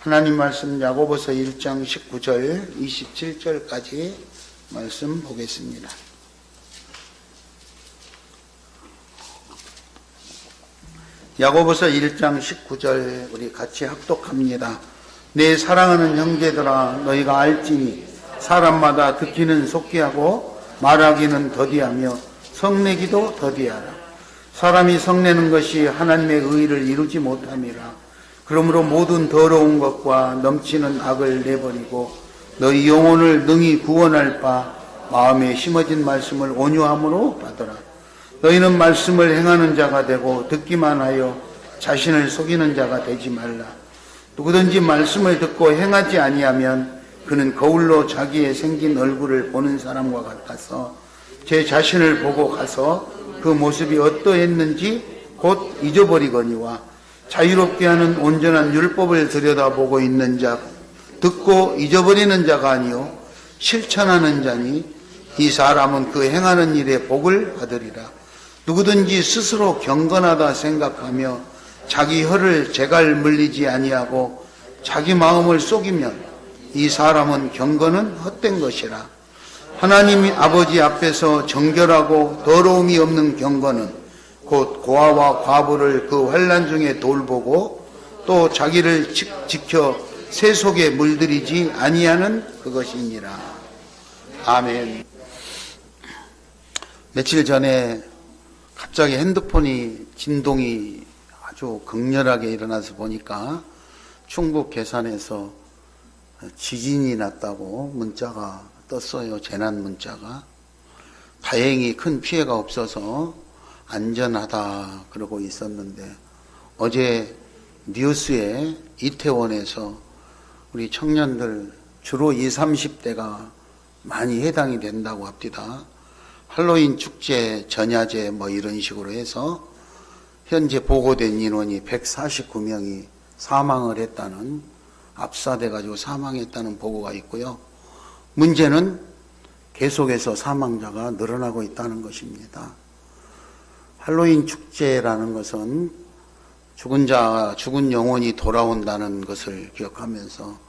하나님 말씀 야고보서 1장 19절 27절까지 말씀 보겠습니다. 야고보서 1장 19절 우리 같이 합독합니다. 내 사랑하는 형제들아, 너희가 알지니 사람마다 듣기는 속기하고 말하기는 더디하며 성내기도 더디하라. 사람이 성내는 것이 하나님의 의를 이루지 못함이라. 그러므로 모든 더러운 것과 넘치는 악을 내버리고 너희 영혼을 능히 구원할 바 마음에 심어진 말씀을 온유함으로 받으라. 너희는 말씀을 행하는 자가 되고 듣기만 하여 자신을 속이는 자가 되지 말라. 누구든지 말씀을 듣고 행하지 아니하면 그는 거울로 자기의 생긴 얼굴을 보는 사람과 같아서 제 자신을 보고 가서 그 모습이 어떠했는지 곧 잊어버리거니와 자유롭게 하는 온전한 율법을 들여다보고 있는 자, 듣고 잊어버리는 자가 아니요 실천하는 자니 이 사람은 그 행하는 일에 복을 받으리라. 누구든지 스스로 경건하다 생각하며 자기 혀를 제갈 물리지 아니하고 자기 마음을 속이면 이 사람은 경건은 헛된 것이라. 하나님 아버지 앞에서 정결하고 더러움이 없는 경건은 곧 고아와 과부를 그 환난 중에 돌보고 또 자기를 지켜 새 속에 물들이지 아니하는 그것이니라. 아멘. 며칠 전에 갑자기 핸드폰이 진동이 아주 극렬하게 일어나서 보니까 충북 괴산에서 지진이 났다고 문자가 떴어요. 재난 문자가. 다행히 큰 피해가 없어서 안전하다 그러고 있었는데 어제 뉴스에 이태원에서 우리 청년들 주로 20, 30대가 많이 해당이 된다고 합니다. 할로윈 축제, 전야제 뭐 이런 식으로 해서 현재 보고된 인원이 149명이 사망을 했다는, 압사돼가지고 사망했다는 보고가 있고요. 문제는 계속해서 사망자가 늘어나고 있다는 것입니다. 할로윈 축제라는 것은 죽은 영혼이 돌아온다는 것을 기억하면서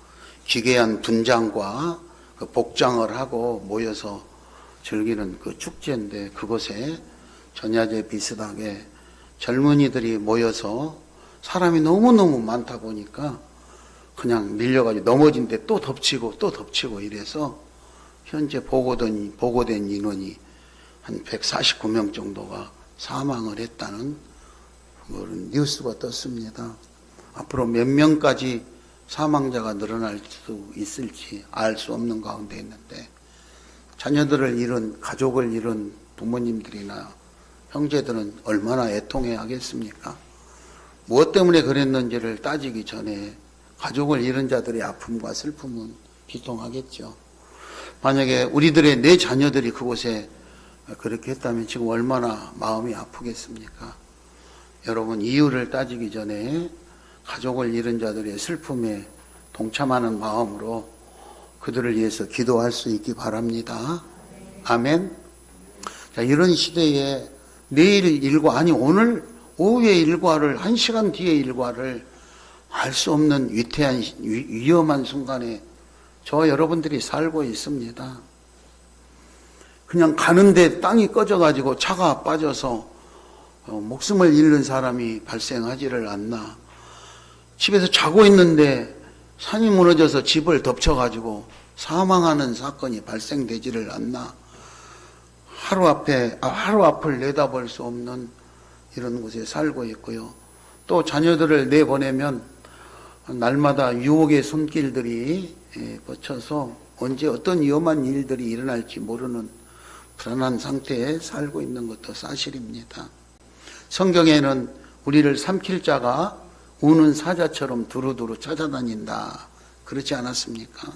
기괴한 분장과 그 복장을 하고 모여서 즐기는 그 축제인데, 그곳에 전야제 비슷하게 젊은이들이 모여서 사람이 너무너무 많다 보니까 그냥 밀려가지고 넘어진 데 또 덮치고 또 덮치고 이래서 현재 보고된 인원이 한 149명 정도가 사망을 했다는 그런 뉴스가 떴습니다. 앞으로 몇 명까지 사망자가 늘어날 수 있을지 알 수 없는 가운데 있는데, 자녀들을 잃은, 가족을 잃은 부모님들이나 형제들은 얼마나 애통해 하겠습니까? 무엇 때문에 그랬는지를 따지기 전에 가족을 잃은 자들의 아픔과 슬픔은 비통하겠죠. 만약에 우리들의 내 자녀들이 그곳에 그렇게 했다면 지금 얼마나 마음이 아프겠습니까? 여러분, 이유를 따지기 전에 가족을 잃은 자들의 슬픔에 동참하는 마음으로 그들을 위해서 기도할 수 있기 바랍니다. 아멘. 자, 이런 시대에 내일 일과, 아니 오늘 오후의 일과를, 1시간 뒤의 일과를 알 수 없는 위태한 위험한 순간에 저와 여러분들이 살고 있습니다. 그냥 가는데 땅이 꺼져가지고 차가 빠져서 목숨을 잃는 사람이 발생하지를 않나. 집에서 자고 있는데 산이 무너져서 집을 덮쳐가지고 사망하는 사건이 발생되지를 않나. 하루 앞을 내다볼 수 없는 이런 곳에 살고 있고요. 또 자녀들을 내보내면 날마다 유혹의 손길들이 뻗쳐서 언제 어떤 위험한 일들이 일어날지 모르는 불안한 상태에 살고 있는 것도 사실입니다. 성경에는 우리를 삼킬 자가 우는 사자처럼 두루두루 찾아다닌다, 그렇지 않았습니까?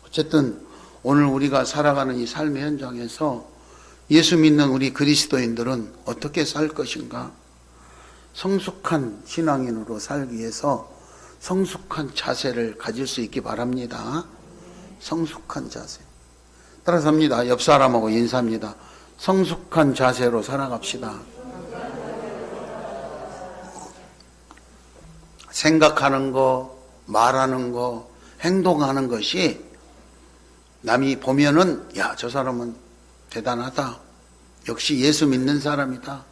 어쨌든 오늘 우리가 살아가는 이 삶의 현장에서 예수 믿는 우리 그리스도인들은 어떻게 살 것인가? 성숙한 신앙인으로 살기 위해서 성숙한 자세를 가질 수 있기 바랍니다. 성숙한 자세. 따라서 합니다. 옆 사람하고 인사합니다. 성숙한 자세로 살아갑시다. 생각하는 거, 말하는 거, 행동하는 것이 남이 보면은 야, 저 사람은 대단하다. 역시 예수 믿는 사람이다.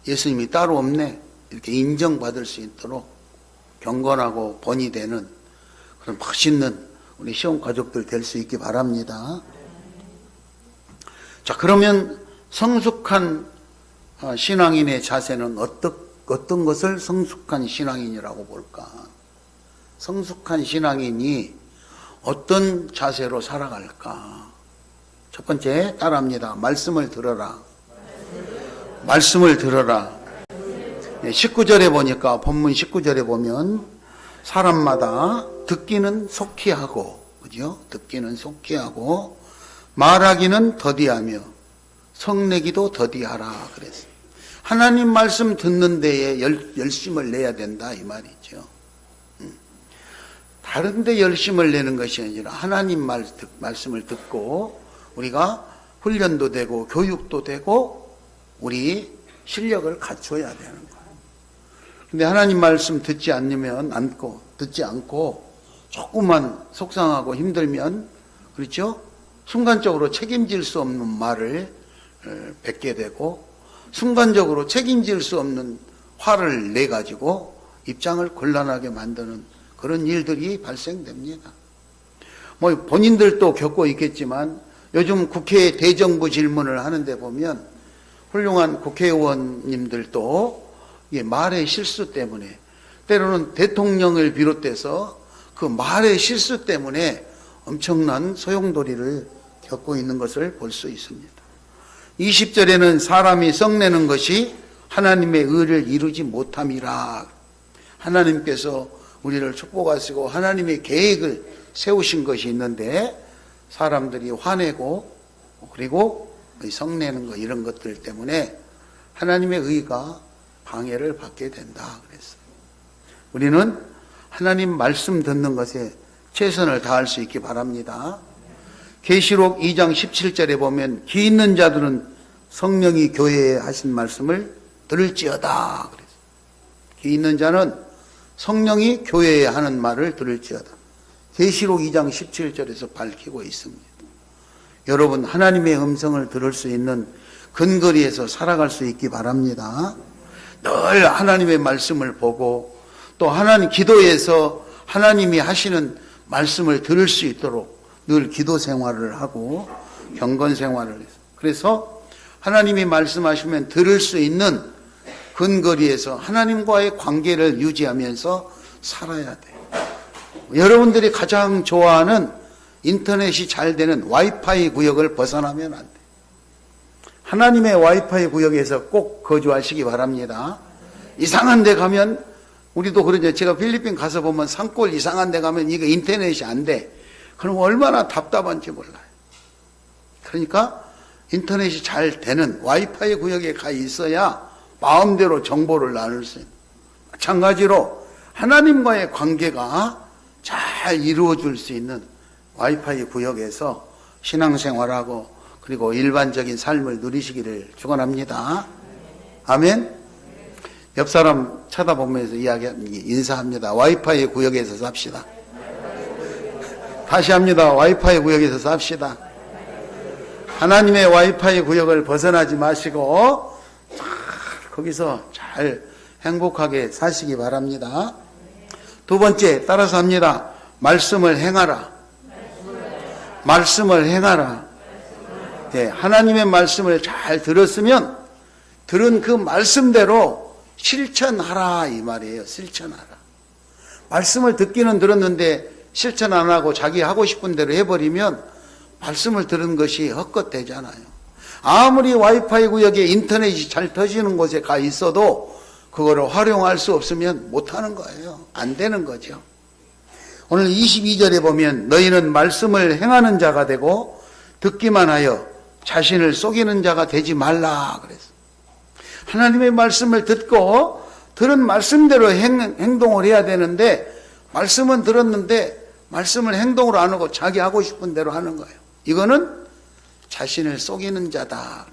예수님이 따로 없네. 이렇게 인정받을 수 있도록 경건하고 본이 되는 그런 멋있는 우리 시온 가족들 될 수 있기 바랍니다. 자, 그러면 성숙한 신앙인의 자세는 어떤 것을 성숙한 신앙인이라고 볼까? 성숙한 신앙인이 어떤 자세로 살아갈까? 첫 번째, 따라합니다. 말씀을 들어라. 말씀을 들어라. 19절에 보니까, 본문 19절에 보면, 사람마다 듣기는 속히 하고, 그죠? 듣기는 속히 하고, 말하기는 더디하며, 성내기도 더디하라. 그랬어요. 하나님 말씀 듣는 데에 열심을 내야 된다. 이 말이죠. 다른 데 열심을 내는 것이 아니라 하나님 말씀을 듣고 우리가 훈련도 되고 교육도 되고 우리 실력을 갖춰야 되는 거예요. 근데 하나님 말씀 듣지 않고 조금만 속상하고 힘들면, 그렇죠? 순간적으로 책임질 수 없는 말을 뱉게 되고 순간적으로 책임질 수 없는 화를 내가지고 입장을 곤란하게 만드는 그런 일들이 발생됩니다. 뭐 본인들도 겪고 있겠지만 요즘 국회 대정부 질문을 하는데 보면 훌륭한 국회의원님들도 말의 실수 때문에, 때로는 대통령을 비롯해서 그 말의 실수 때문에 엄청난 소용돌이를 겪고 있는 것을 볼 수 있습니다. 20절에는 사람이 썩내는 것이 하나님의 의를 이루지 못함이라. 하나님께서 우리를 축복하시고 하나님의 계획을 세우신 것이 있는데 사람들이 화내고 그리고 성내는 것, 이런 것들 때문에 하나님의 의가 방해를 받게 된다 그랬어요. 우리는 하나님 말씀 듣는 것에 최선을 다할 수 있기 바랍니다. 계시록 2장 17절에 보면 기 있는 자들은 성령이 교회에 하신 말씀을 들을지어다 그랬어요. 기 있는 자는 성령이 교회에 하는 말을 들을지어다. 계시록 2장 17절에서 밝히고 있습니다. 여러분, 하나님의 음성을 들을 수 있는 근거리에서 살아갈 수 있기 바랍니다. 늘 하나님의 말씀을 보고 또 하나님 기도에서 하나님이 하시는 말씀을 들을 수 있도록 늘 기도 생활을 하고 경건 생활을 해서, 그래서 하나님이 말씀하시면 들을 수 있는 근거리에서 하나님과의 관계를 유지하면서 살아야 돼요. 여러분들이 가장 좋아하는 인터넷이 잘 되는 와이파이 구역을 벗어나면 안 돼요. 하나님의 와이파이 구역에서 꼭 거주하시기 바랍니다. 이상한 데 가면, 우리도 그러죠. 제가 필리핀 가서 보면 산골 이상한 데 가면 이거 인터넷이 안 돼. 그럼 얼마나 답답한지 몰라요. 그러니까 인터넷이 잘 되는 와이파이 구역에 가 있어야 마음대로 정보를 나눌 수 있는. 마찬가지로 하나님과의 관계가 잘 이루어질 수 있는 와이파이 구역에서 신앙생활하고 그리고 일반적인 삶을 누리시기를 축원합니다. 아멘. 옆 사람 쳐다보면서 인사합니다. 와이파이 구역에서 삽시다. 다시 합니다. 와이파이 구역에서 삽시다. 하나님의 와이파이 구역을 벗어나지 마시고 거기서 잘 행복하게 사시기 바랍니다. 두 번째, 따라서 합니다. 말씀을 행하라. 말씀을 행하라. 네, 하나님의 말씀을 잘 들었으면 들은 그 말씀대로 실천하라 이 말이에요. 실천하라. 말씀을 듣기는 들었는데 실천 안 하고 자기 하고 싶은 대로 해버리면 말씀을 들은 것이 헛것되잖아요. 아무리 와이파이 구역에 인터넷이 잘 터지는 곳에 가 있어도 그거를 활용할 수 없으면 못하는 거예요. 안 되는 거죠. 오늘 22절에 보면 너희는 말씀을 행하는 자가 되고 듣기만 하여 자신을 속이는 자가 되지 말라 그랬어요. 하나님의 말씀을 듣고 들은 말씀대로 행동을 해야 되는데 말씀은 들었는데 말씀을 행동으로 안 하고 자기 하고 싶은 대로 하는 거예요. 이거는 자신을 속이는 자다.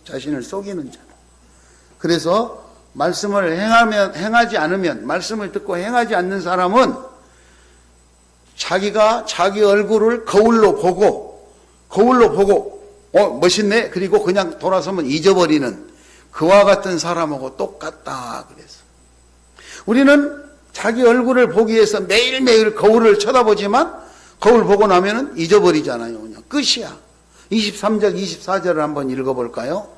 자신을 속이는 자다. 그래서 말씀을 행하지 않으면, 말씀을 듣고 행하지 않는 사람은 자기가 자기 얼굴을 거울로 보고 멋있네? 그리고 그냥 돌아서면 잊어버리는 그와 같은 사람하고 똑같다 그래서. 우리는 자기 얼굴을 보기 위해서 매일매일 거울을 쳐다보지만 거울 보고 나면은 잊어버리잖아요. 그냥 끝이야. 23절, 24절을 한번 읽어볼까요?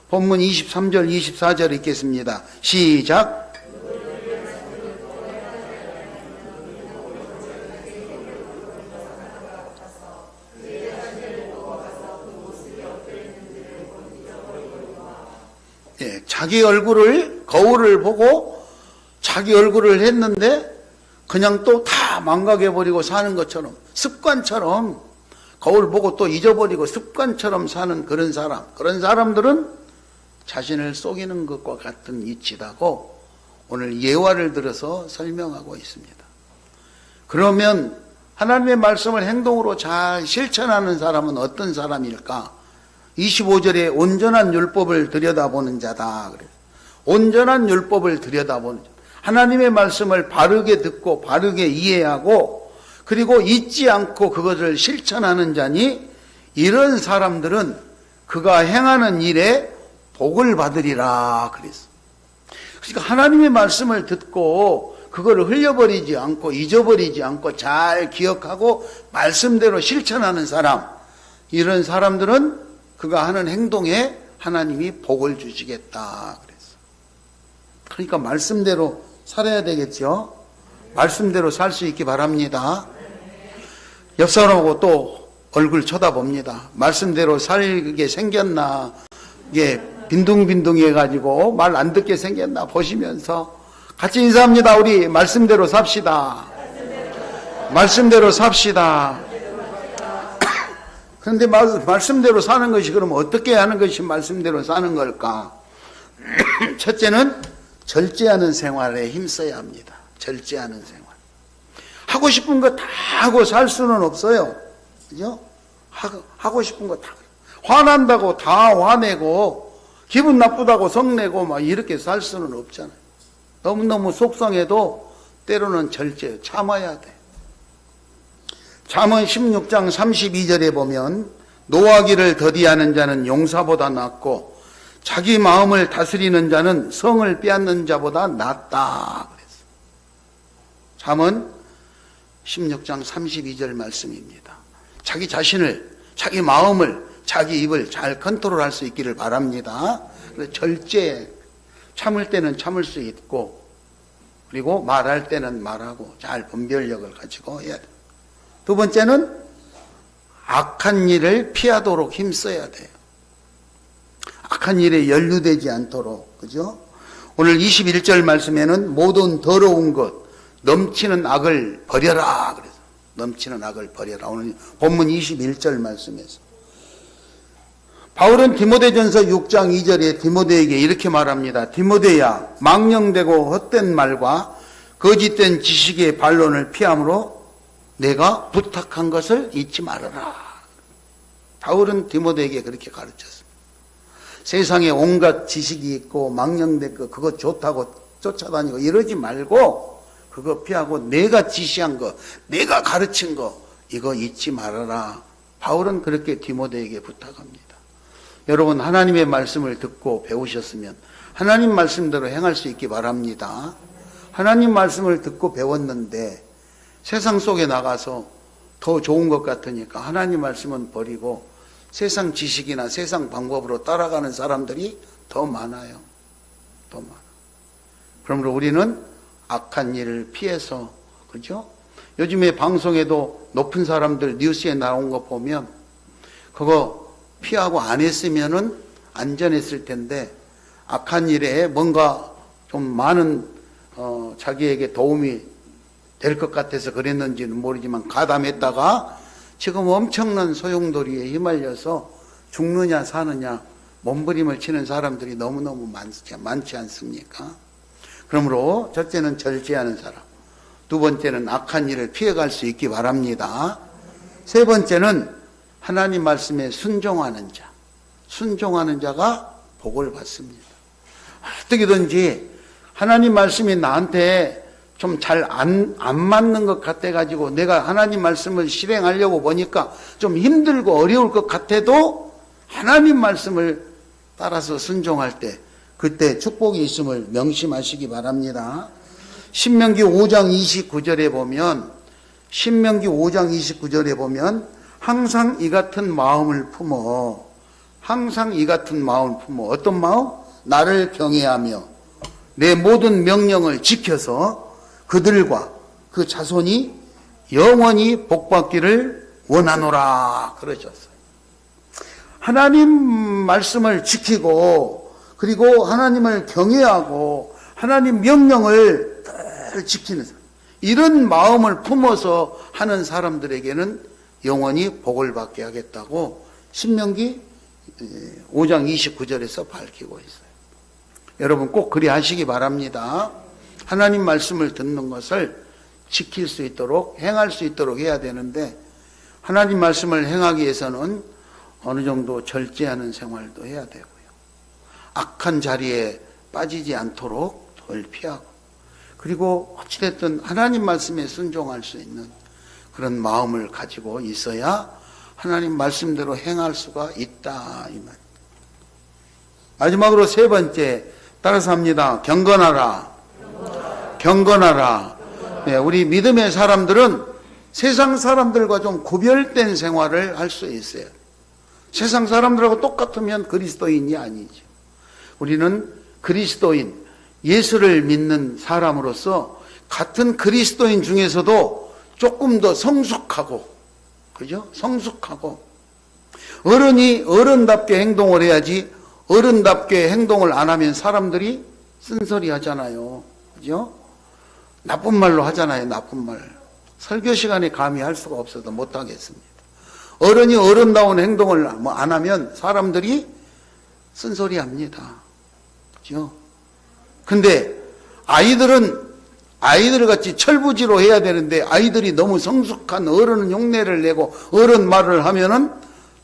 본문 23절, 24절 읽겠습니다. 시작. 예, 자기 얼굴을 거울을 보고 자기 얼굴을 했는데 그냥 또 다 망각해버리고 사는 것처럼 습관처럼 거울 보고 또 잊어버리고 습관처럼 사는 그런 사람들은 자신을 속이는 것과 같은 이치다고 오늘 예화를 들어서 설명하고 있습니다. 그러면 하나님의 말씀을 행동으로 잘 실천하는 사람은 어떤 사람일까? 25절에 온전한 율법을 들여다보는 자다. 그래요. 온전한 율법을 들여다보는 자. 하나님의 말씀을 바르게 듣고 바르게 이해하고 그리고 잊지 않고 그것을 실천하는 자니 이런 사람들은 그가 행하는 일에 복을 받으리라 그랬어. 그러니까 하나님의 말씀을 듣고 그거를 흘려버리지 않고 잊어버리지 않고 잘 기억하고 말씀대로 실천하는 사람, 이런 사람들은 그가 하는 행동에 하나님이 복을 주시겠다 그랬어. 그러니까 말씀대로 살아야 되겠죠. 말씀대로 살 수 있기 바랍니다. 옆 사람하고 또 얼굴 쳐다봅니다. 말씀대로 살게 생겼나, 이게 빈둥빈둥 해가지고 말 안 듣게 생겼나 보시면서 같이 인사합니다. 우리 말씀대로 삽시다. 말씀대로 삽시다. 그런데 말씀대로 사는 것이 그럼 어떻게 하는 것이 말씀대로 사는 걸까? 첫째는 절제하는 생활에 힘써야 합니다. 절제하는 생활. 하고 싶은 거 다 하고 살 수는 없어요. 그죠? 하고 싶은 거 다. 화난다고 다 화내고, 기분 나쁘다고 성내고, 막 이렇게 살 수는 없잖아요. 너무너무 속상해도 때로는 절제, 참아야 돼. 잠언 16장 32절에 보면, 노하기를 더디하는 자는 용사보다 낫고, 자기 마음을 다스리는 자는 성을 빼앗는 자보다 낫다 그랬어. 잠언 16장 32절 말씀입니다. 자기 자신을, 자기 마음을, 자기 입을 잘 컨트롤할 수 있기를 바랍니다. 그래서 절제, 참을 때는 참을 수 있고 그리고 말할 때는 말하고 잘 분별력을 가지고 해야 돼. 두 번째는 악한 일을 피하도록 힘써야 돼요. 악한 일에 연루되지 않도록, 그죠? 오늘 21절 말씀에는 모든 더러운 것, 넘치는 악을 버려라. 그래서 넘치는 악을 버려라. 오늘 본문 21절 말씀에서. 바울은 디모데전서 6장 2절에 디모데에게 이렇게 말합니다. 디모데야, 망령되고 헛된 말과 거짓된 지식의 반론을 피함으로 내가 부탁한 것을 잊지 말아라. 바울은 디모데에게 그렇게 가르쳤습니다. 세상에 온갖 지식이 있고 망령된 거 그거 좋다고 쫓아다니고 이러지 말고 그거 피하고 내가 지시한 거, 내가 가르친 거 이거 잊지 말아라. 바울은 그렇게 디모데에게 부탁합니다. 여러분 하나님의 말씀을 듣고 배우셨으면 하나님 말씀대로 행할 수 있기 바랍니다. 하나님 말씀을 듣고 배웠는데 세상 속에 나가서 더 좋은 것 같으니까 하나님 말씀은 버리고 세상 지식이나 세상 방법으로 따라가는 사람들이 더 많아요. 더 많아. 그러므로 우리는 악한 일을 피해서, 그죠? 요즘에 방송에도 높은 사람들 뉴스에 나온 거 보면 그거 피하고 안 했으면은 안전했을 텐데 악한 일에 뭔가 좀 많은 자기에게 도움이 될 것 같아서 그랬는지는 모르지만 가담했다가 지금 엄청난 소용돌이에 휘말려서 죽느냐 사느냐 몸부림을 치는 사람들이 너무너무 많지 않습니까? 그러므로 첫째는 절제하는 사람, 두 번째는 악한 일을 피해갈 수 있기 바랍니다. 세 번째는 하나님 말씀에 순종하는 자, 순종하는 자가 복을 받습니다. 어떻게든지 하나님 말씀이 나한테 좀 잘 안 맞는 것 같아가지고 내가 하나님 말씀을 실행하려고 보니까 좀 힘들고 어려울 것 같아도 하나님 말씀을 따라서 순종할 때 그때 축복이 있음을 명심하시기 바랍니다. 신명기 5장 29절에 보면 항상 이 같은 마음을 품어 어떤 마음? 나를 경외하며 내 모든 명령을 지켜서 그들과 그 자손이 영원히 복받기를 원하노라 그러셨어요. 하나님 말씀을 지키고 그리고 하나님을 경외하고 하나님 명령을 늘 지키는 사람, 이런 마음을 품어서 하는 사람들에게는 영원히 복을 받게 하겠다고 신명기 5장 29절에서 밝히고 있어요. 여러분 꼭 그리 하시기 바랍니다. 하나님 말씀을 듣는 것을 지킬 수 있도록 행할 수 있도록 해야 되는데 하나님 말씀을 행하기 위해서는 어느 정도 절제하는 생활도 해야 되고요. 악한 자리에 빠지지 않도록 덜 피하고 그리고 어찌됐든 하나님 말씀에 순종할 수 있는 그런 마음을 가지고 있어야 하나님 말씀대로 행할 수가 있다 이 말. 마지막으로 세 번째 따라서 합니다. 경건하라. 네, 우리 믿음의 사람들은 세상 사람들과 좀 구별된 생활을 할 수 있어요. 세상 사람들하고 똑같으면 그리스도인이 아니죠. 우리는 그리스도인, 예수를 믿는 사람으로서 같은 그리스도인 중에서도 조금 더 성숙하고, 그죠? 성숙하고, 어른이 어른답게 행동을 해야지 어른답게 행동을 안 하면 사람들이 쓴소리 하잖아요. 그죠? 나쁜 말로 하잖아요. 나쁜 말. 설교 시간에 감히 할 수가 없어서 못 하겠습니다. 어른이 어른다운 행동을 안 하면 사람들이 쓴소리 합니다. 그죠? 근데 아이들 같이 철부지로 해야 되는데 아이들이 너무 성숙한 어른은 흉내를 내고 어른 말을 하면은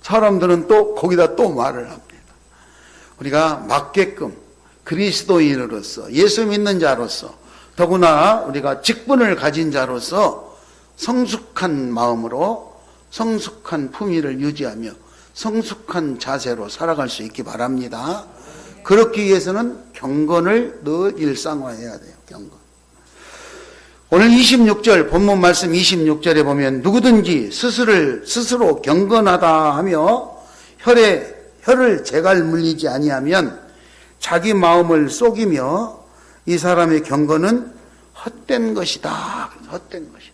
사람들은 또 거기다 또 말을 합니다. 우리가 맞게끔 그리스도인으로서 예수 믿는 자로서 더구나 우리가 직분을 가진 자로서 성숙한 마음으로 성숙한 품위를 유지하며 성숙한 자세로 살아갈 수 있기 바랍니다. 그렇기 위해서는 경건을 늘 일상화해야 돼요. 경건. 오늘 26절 본문 말씀 26절에 보면 누구든지 스스로 경건하다 하며 혀를 재갈 물리지 아니하면 자기 마음을 속이며 이 사람의 경건은 헛된 것이다. 헛된 것이다.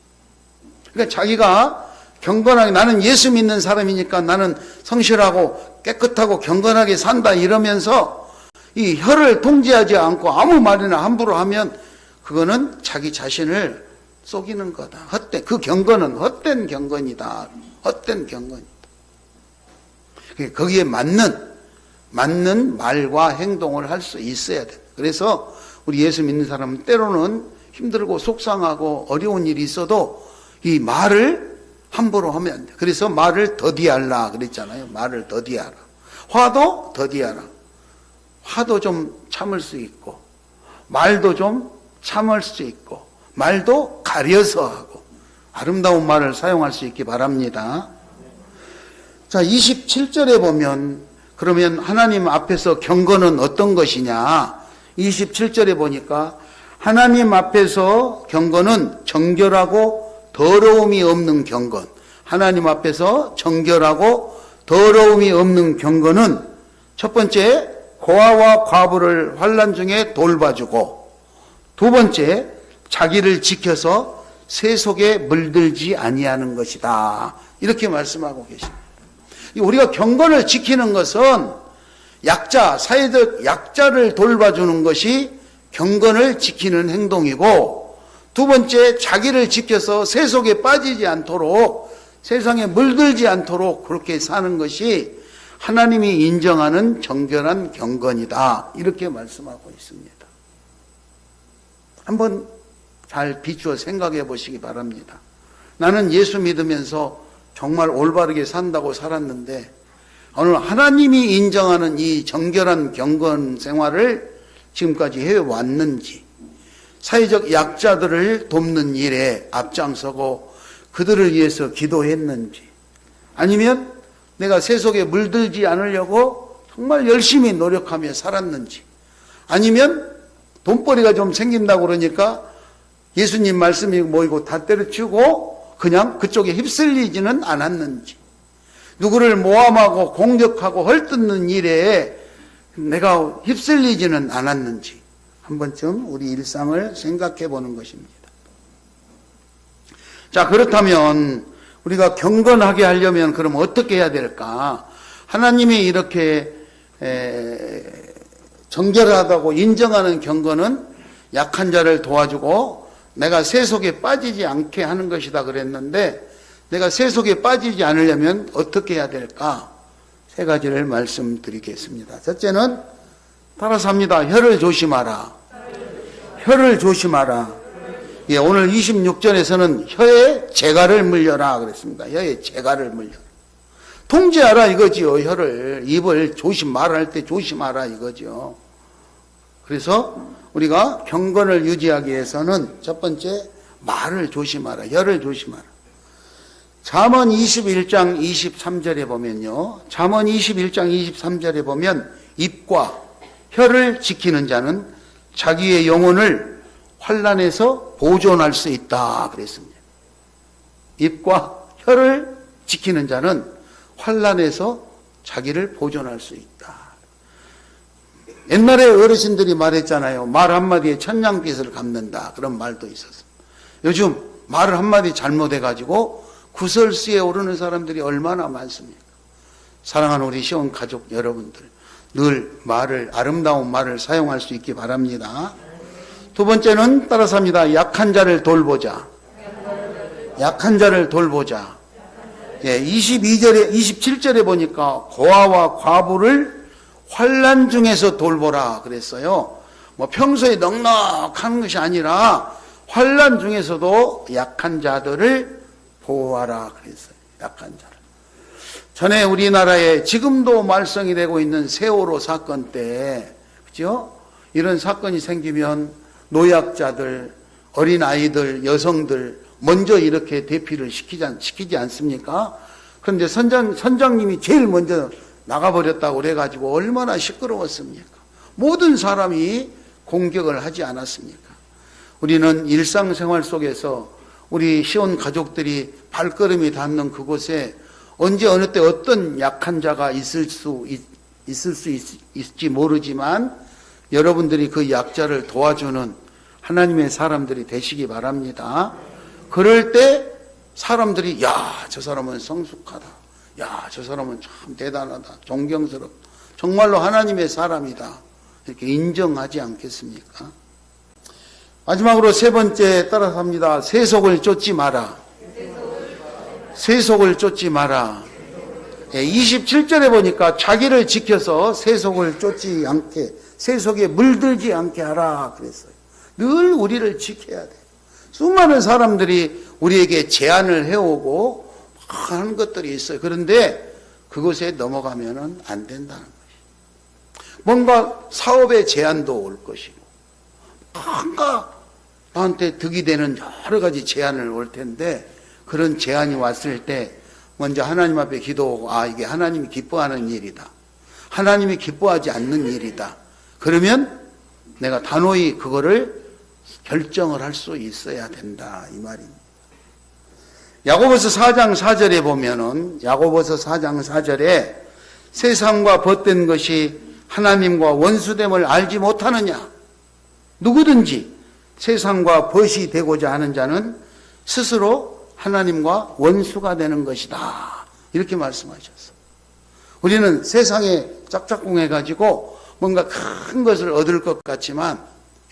그러니까 자기가 경건하게 나는 예수 믿는 사람이니까 나는 성실하고 깨끗하고 경건하게 산다 이러면서 이 혀를 통제하지 않고 아무 말이나 함부로 하면 그거는 자기 자신을 속이는 거다. 그 경건은 헛된 경건이다. 헛된 경건이다. 거기에 맞는 말과 행동을 할 수 있어야 돼. 그래서 우리 예수 믿는 사람은 때로는 힘들고 속상하고 어려운 일이 있어도 이 말을 함부로 하면 안 돼. 그래서 말을 더디하라 그랬잖아요. 말을 더디하라. 화도 더디하라. 화도 좀 참을 수 있고 말도 좀 참을 수 있고 말도 가려서 하고 아름다운 말을 사용할 수 있기 바랍니다. 자, 27절에 보면 그러면 하나님 앞에서 경건은 어떤 것이냐? 27절에 보니까 하나님 앞에서 경건은 정결하고 더러움이 없는 경건. 하나님 앞에서 정결하고 더러움이 없는 경건은 첫 번째 고아와 과부를 환난 중에 돌봐주고 두 번째 자기를 지켜서 세속에 물들지 아니하는 것이다. 이렇게 말씀하고 계십니다. 우리가 경건을 지키는 것은 사회적 약자를 돌봐주는 것이 경건을 지키는 행동이고 두 번째 자기를 지켜서 세속에 빠지지 않도록 세상에 물들지 않도록 그렇게 사는 것이 하나님이 인정하는 정결한 경건이다. 이렇게 말씀하고 있습니다. 한번 잘 비추어 생각해 보시기 바랍니다. 나는 예수 믿으면서 정말 올바르게 산다고 살았는데 오늘 하나님이 인정하는 이 정결한 경건 생활을 지금까지 해왔는지 사회적 약자들을 돕는 일에 앞장서고 그들을 위해서 기도했는지, 아니면 내가 세속에 물들지 않으려고 정말 열심히 노력하며 살았는지, 아니면 돈벌이가 좀 생긴다고 그러니까 예수님 말씀이 모이고 다 때려치우고 그냥 그쪽에 휩쓸리지는 않았는지, 누구를 모함하고 공격하고 헐뜯는 일에 내가 휩쓸리지는 않았는지 한 번쯤 우리 일상을 생각해 보는 것입니다. 자, 그렇다면 우리가 경건하게 하려면 그럼 어떻게 해야 될까? 하나님이 이렇게 정결하다고 인정하는 경건은 약한 자를 도와주고 내가 세속에 빠지지 않게 하는 것이다 그랬는데, 내가 세속에 빠지지 않으려면 어떻게 해야 될까? 세 가지를 말씀드리겠습니다. 첫째는 따라서 합니다. 혀를 조심하라. 혀를 조심하라. 예, 오늘 26절에서는 혀에 재갈을 물려라 그랬습니다. 혀에 재갈을 물려라. 통제하라 이거지요. 혀를, 입을 말할 때 조심하라 이거죠. 그래서 우리가 경건을 유지하기 위해서는 첫 번째, 말을 조심하라. 혀를 조심하라. 잠언 21장 23절에 보면요. 잠언 21장 23절에 보면 입과 혀를 지키는 자는 자기의 영혼을 환난에서 보존할 수 있다 그랬습니다. 입과 혀를 지키는 자는 환난에서 자기를 보존할 수 있다. 옛날에 어르신들이 말했잖아요. 말 한마디에 천냥빚을 갚는다. 그런 말도 있었습니다. 요즘 말을 한마디 잘못해가지고 구설수에 오르는 사람들이 얼마나 많습니까? 사랑하는 우리 시온 가족 여러분들, 늘 아름다운 말을 사용할 수 있기 바랍니다. 두 번째는 따라서 합니다. 약한 자를 돌보자. 약한 자를 돌보자. 예, 27절에 보니까 고아와 과부를 환난 중에서 돌보라 그랬어요. 뭐 평소에 넉넉한 것이 아니라 환난 중에서도 약한 자들을 보호하라 그랬어요. 약한 자를. 전에 우리나라에 지금도 말썽이 되고 있는 세월호 사건 때, 그죠? 이런 사건이 생기면 노약자들, 어린아이들, 여성들 먼저 이렇게 대피를 시키지 않습니까? 그런데 선장님이 제일 먼저 나가버렸다고 그래가지고 얼마나 시끄러웠습니까? 모든 사람이 공격을 하지 않았습니까? 우리는 일상생활 속에서 우리 시온 가족들이 발걸음이 닿는 그곳에 언제 어느 때 어떤 약한 자가 있을 수 있을지 모르지만 여러분들이 그 약자를 도와주는 하나님의 사람들이 되시기 바랍니다. 그럴 때 사람들이 저 사람은 성숙하다. 저 사람은 참 대단하다. 존경스럽다. 정말로 하나님의 사람이다. 이렇게 인정하지 않겠습니까? 마지막으로 세 번째 따라서 합니다. 세속을 쫓지 마라. 세속을 쫓지 마라. 27절에 보니까 자기를 지켜서 세속을 쫓지 않게, 세속에 물들지 않게 하라 그랬어요. 늘 우리를 지켜야 돼. 수많은 사람들이 우리에게 제안을 해오고 하는 것들이 있어요. 그런데 그것에 넘어가면 안 된다는 것이. 뭔가 사업의 제안도 올 것이고, 뭔가 나한테 득이 되는 여러 가지 제안을 올 텐데, 그런 제안이 왔을 때 먼저 하나님 앞에 기도하고, 이게 하나님이 기뻐하는 일이다. 하나님이 기뻐하지 않는 일이다. 그러면 내가 단호히 그거를 결정을 할 수 있어야 된다. 이 말입니다. 야고보서 4장 4절에 보면은, 야고보서 4장 4절에 세상과 벗된 것이 하나님과 원수됨을 알지 못하느냐? 누구든지 세상과 벗이 되고자 하는 자는 스스로 하나님과 원수가 되는 것이다. 이렇게 말씀하셨어요. 우리는 세상에 짝짝꿍해가지고 뭔가 큰 것을 얻을 것 같지만,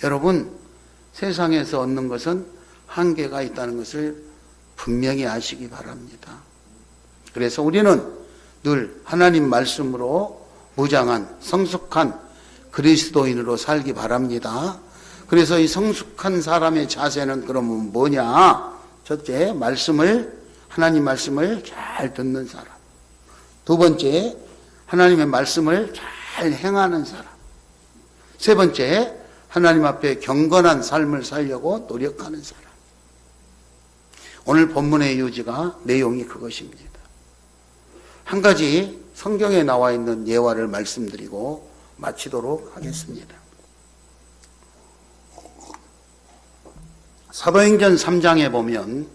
여러분, 세상에서 얻는 것은 한계가 있다는 것을 분명히 아시기 바랍니다. 그래서 우리는 늘 하나님 말씀으로 무장한 성숙한 그리스도인으로 살기 바랍니다. 그래서 이 성숙한 사람의 자세는 그러면 뭐냐? 첫째, 하나님 말씀을 잘 듣는 사람. 두 번째, 하나님의 말씀을 잘 행하는 사람. 세 번째, 하나님 앞에 경건한 삶을 살려고 노력하는 사람. 오늘 본문의 유지가 내용이 그것입니다. 한 가지 성경에 나와 있는 예화를 말씀드리고 마치도록 하겠습니다. 사도행전 3장에 보면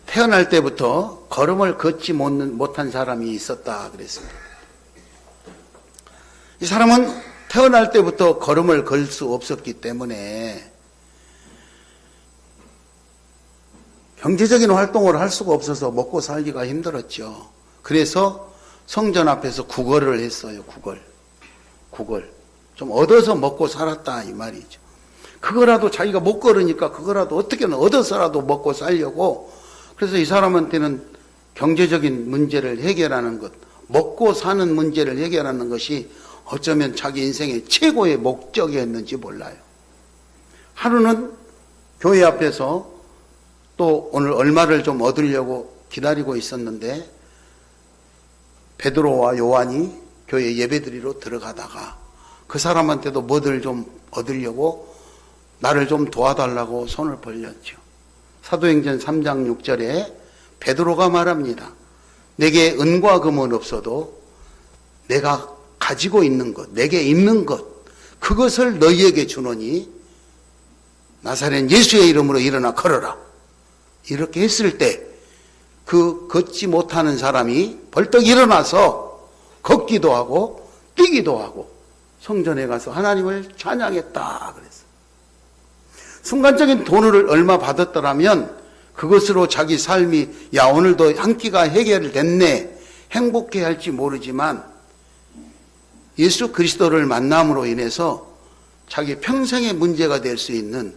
태어날 때부터 걸음을 걷지 못한 사람이 있었다 그랬습니다. 이 사람은 태어날 때부터 걸음을 걸 수 없었기 때문에 경제적인 활동을 할 수가 없어서 먹고 살기가 힘들었죠. 그래서 성전 앞에서 구걸을 했어요. 구걸. 좀 얻어서 먹고 살았다 이 말이죠. 그거라도 자기가 못 걸으니까 그거라도 어떻게든 얻어서라도 먹고 살려고. 그래서 이 사람한테는 경제적인 문제를 해결하는 것, 먹고 사는 문제를 해결하는 것이 어쩌면 자기 인생의 최고의 목적이었는지 몰라요. 하루는 교회 앞에서 또 오늘 얼마를 좀 얻으려고 기다리고 있었는데 베드로와 요한이 교회 예배드리러 들어가다가 그 사람한테도 뭐들 좀 얻으려고 나를 좀 도와달라고 손을 벌렸죠. 사도행전 3장 6절에 베드로가 말합니다. 내게 은과 금은 없어도 내가 가지고 있는 것, 내게 있는 것, 그것을 너희에게 주노니 나사렛 예수의 이름으로 일어나 걸어라. 이렇게 했을 때 그 걷지 못하는 사람이 벌떡 일어나서 걷기도 하고 뛰기도 하고 성전에 가서 하나님을 찬양했다 그랬어요. 순간적인 돈을 얼마 받았더라면 그것으로 자기 삶이 야 오늘도 한 끼가 해결됐네 행복해 할지 모르지만 예수 그리스도를 만남으로 인해서 자기 평생의 문제가 될 수 있는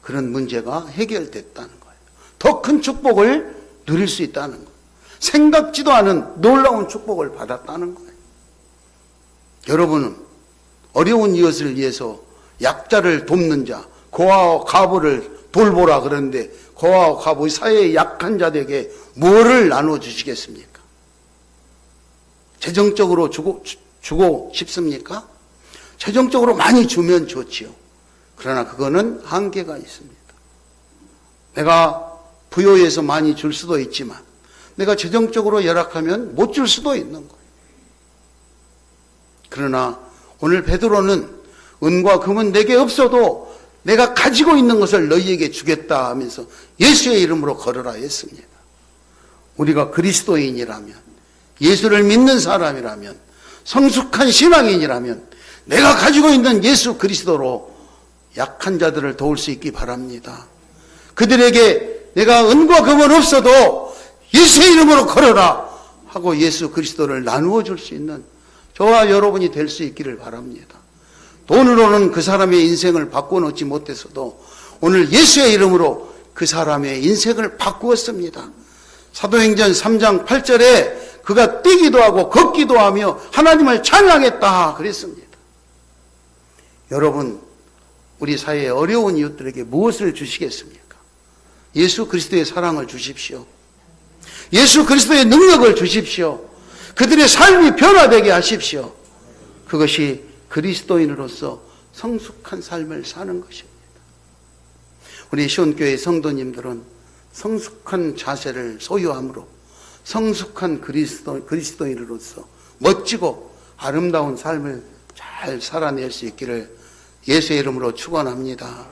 그런 문제가 해결됐다는 거예요. 더 큰 축복을 누릴 수 있다는 거예요. 생각지도 않은 놀라운 축복을 받았다는 거예요. 여러분은 어려운 이웃을 위해서 약자를 돕는 자, 고아와 과부를 돌보라 그러는데 고아와 과부 사회의 약한 자들에게 뭐를 나눠주시겠습니까? 재정적으로 주고 싶습니까? 재정적으로 많이 주면 좋지요. 그러나 그거는 한계가 있습니다. 내가 부여해서 많이 줄 수도 있지만 내가 재정적으로 열악하면 못 줄 수도 있는 거예요. 그러나 오늘 베드로는 은과 금은 내게 없어도 내가 가지고 있는 것을 너희에게 주겠다 하면서 예수의 이름으로 걸어라 했습니다. 우리가 그리스도인이라면 예수를 믿는 사람이라면 성숙한 신앙인이라면 내가 가지고 있는 예수 그리스도로 약한 자들을 도울 수 있기 바랍니다. 그들에게 내가 은과 금은 없어도 예수의 이름으로 걸어라 하고 예수 그리스도를 나누어 줄 수 있는 저와 여러분이 될 수 있기를 바랍니다. 돈으로는 그 사람의 인생을 바꿔놓지 못했어도 오늘 예수의 이름으로 그 사람의 인생을 바꾸었습니다. 사도행전 3장 8절에 그가 뛰기도 하고 걷기도 하며 하나님을 찬양했다 그랬습니다. 여러분, 우리 사회의 어려운 이웃들에게 무엇을 주시겠습니까? 예수 그리스도의 사랑을 주십시오. 예수 그리스도의 능력을 주십시오. 그들의 삶이 변화되게 하십시오. 그것이 그리스도인으로서 성숙한 삶을 사는 것입니다. 우리 시온교회 성도님들은 성숙한 자세를 소유함으로 성숙한 그리스도인으로서 멋지고 아름다운 삶을 잘 살아낼 수 있기를 예수의 이름으로 축원합니다.